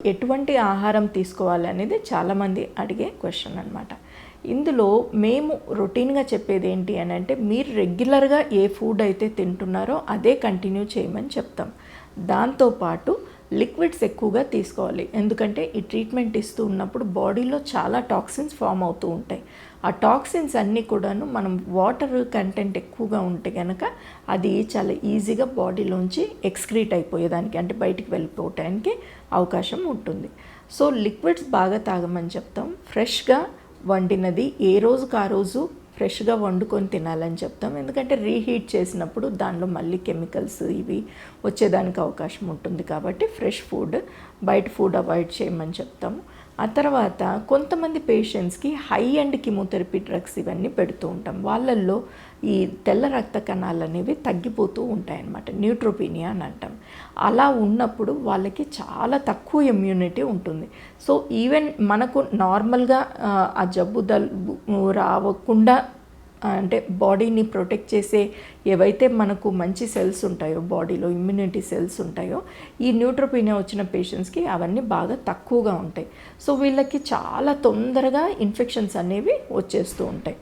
ఎటువంటి ఆహారం తీసుకోవాలి అనేది చాలామంది అడిగే క్వశ్చన్ అనమాట. ఇందులో మేము రొటీన్గా చెప్పేది ఏంటి అని అంటే, మీరు రెగ్యులర్గా ఏ ఫుడ్ అయితే తింటున్నారో అదే కంటిన్యూ చేయమని చెప్తాం. దాంతోపాటు లిక్విడ్స్ ఎక్కువగా తీసుకోవాలి. ఎందుకంటే ఈ ట్రీట్మెంట్ ఇస్తూ ఉన్నప్పుడు బాడీలో చాలా టాక్సిన్స్ ఫామ్ అవుతూ ఉంటాయి. ఆ టాక్సిన్స్ అన్నీ కూడాను మనం వాటర్ కంటెంట్ ఎక్కువగా ఉంటే కనుక అది చాలా ఈజీగా బాడీలోంచి ఎక్స్క్రీట్ అయిపోయేదానికి, అంటే బయటికి వెళ్ళిపోవటానికి అవకాశం ఉంటుంది. సో లిక్విడ్స్ బాగా తాగమని చెప్తాం. ఫ్రెష్గా వండినది ఏ రోజుకి ఆ రోజు ఫ్రెష్గా వండుకొని తినాలని చెప్తాం. ఎందుకంటే రీహీట్ చేసినప్పుడు దానిలో మళ్ళీ కెమికల్స్ ఇవి వచ్చేదానికి అవకాశం ఉంటుంది. కాబట్టి ఫ్రెష్ ఫుడ్, బయట ఫుడ్ అవాయిడ్ చేయమని చెప్తాము. ఆ తర్వాత కొంతమంది పేషెంట్స్కి హై అండ్ కీమోథెరపీ డ్రగ్స్ ఇవన్నీ పెడుతూ ఉంటాం. వాళ్ళల్లో ఈ తెల్ల రక్త కణాలు అనేవి తగ్గిపోతూ ఉంటాయన్నమాట. న్యూట్రోపీనియా అని అంటాం. అలా ఉన్నప్పుడు వాళ్ళకి చాలా తక్కువ ఇమ్యూనిటీ ఉంటుంది. సో ఈవెన్ మనకు నార్మల్గా ఆ జబ్బు రావకుండా, అంటే బాడీని ప్రొటెక్ట్ చేసే ఏవైతే మనకు మంచి సెల్స్ ఉంటాయో, బాడీలో ఇమ్యూనిటీ సెల్స్ ఉంటాయో, ఈ న్యూట్రోపీనియా వచ్చిన పేషెంట్స్కి అవన్నీ బాగా తక్కువగా ఉంటాయి. సో వీళ్ళకి చాలా తొందరగా ఇన్ఫెక్షన్స్ అనేవి వచ్చేస్తూ ఉంటాయి.